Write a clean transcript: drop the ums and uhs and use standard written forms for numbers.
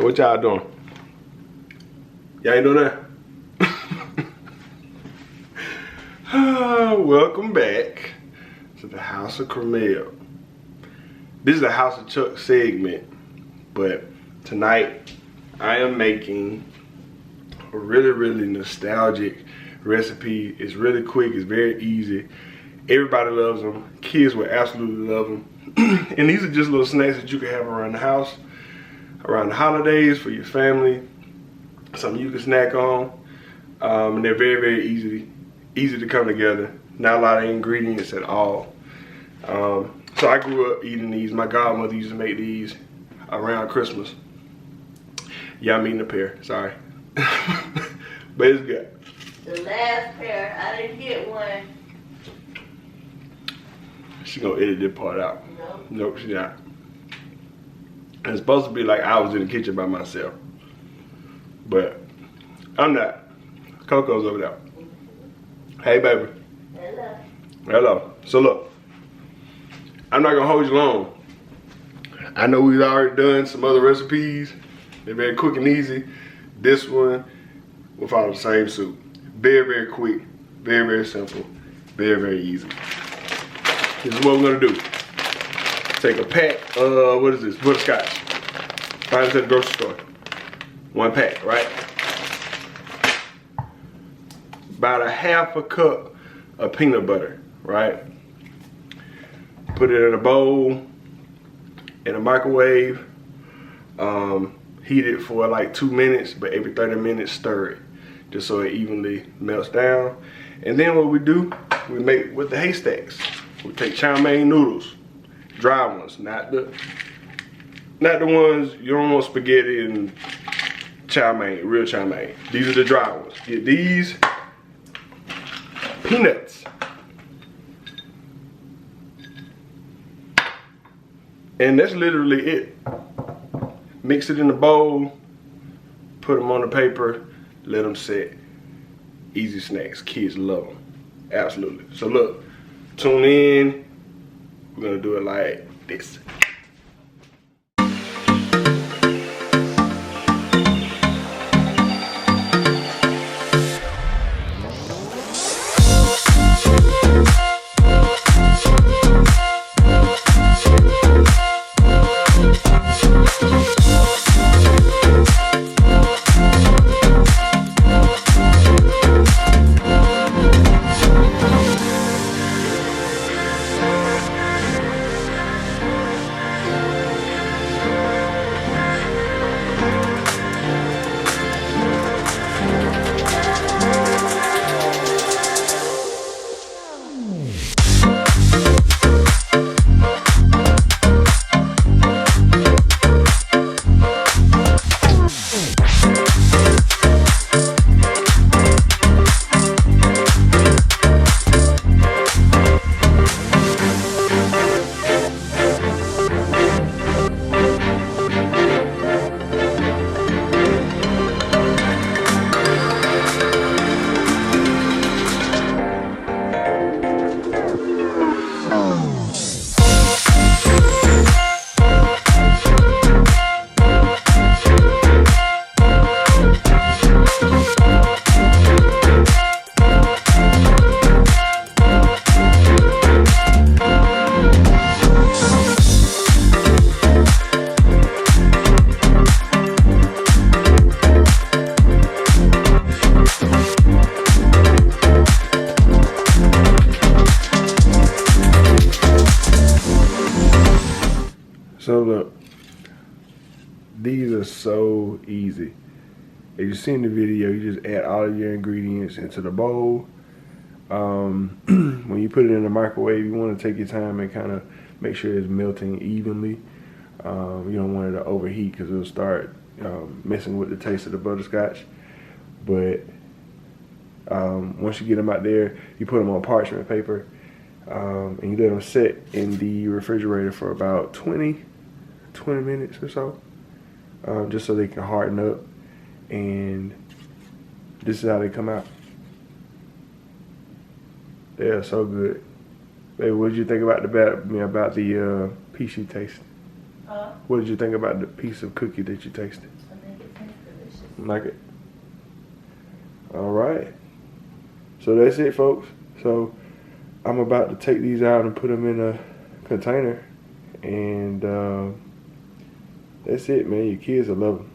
what y'all doing? Y'all ain't doing that? Welcome back to the House of Cramel. This is the House of Chuck segment, but tonight I am making a really nostalgic recipe. It's really quick, it's very easy. Everybody loves them. Kids will absolutely love them. And these are just little snacks that you can have around the house, around the holidays for your family. Something you can snack on. And they're very easy to come together. Not a lot of ingredients at all. So I grew up eating these. My godmother used to make these around Christmas. Yeah, I'm eating a pear, sorry. But it's good. The last pear, I didn't get one. She gonna edit this part out. No. Nope, she's not. It's supposed to be like I was in the kitchen by myself. But I'm not. Coco's over there. Hey, baby. Hello. Hello. So look, I'm not gonna hold you long. I know we've already done some other recipes. They're very quick and easy. This one will follow the same suit. Very quick, very simple, very easy. This is what we're gonna do. Take a pack of, what is this, Butterscotch. Find this at the grocery store. 1 pack, right? About a half a cup of peanut butter, right? Put it in a bowl, in a microwave. Heat it for like 2 minutes, but every 30 minutes stir it, just so it evenly melts down. And then what we do, we make with the haystacks. We take chow mein noodles, dry ones, not the ones you don't want spaghetti and chow mein, real chow mein. These are the dry ones. Get these peanuts. And that's literally it. Mix it in a bowl, put them on the paper, let them set. Easy snacks, kids love them, absolutely. So look, tune in, we're gonna do it like this. So look, these are so easy. If you've seen the video, you just add all of your ingredients into the bowl. When you put it in the microwave, you want to take your time and kind of make sure it's melting evenly. You don't want it to overheat because it'll start messing with the taste of the butterscotch. But once you get them out there, you put them on parchment paper and you let them sit in the refrigerator for about 20 minutes or so, just so they can harden up. And this is how they come out. They are so good. Baby, what did you think about the piece you tasted? Huh? What did you think about the piece of cookie that you tasted? I Like it? All right. So that's it, folks. So I'm about to take these out and put them in a container. And that's it, man. Your kids will love them.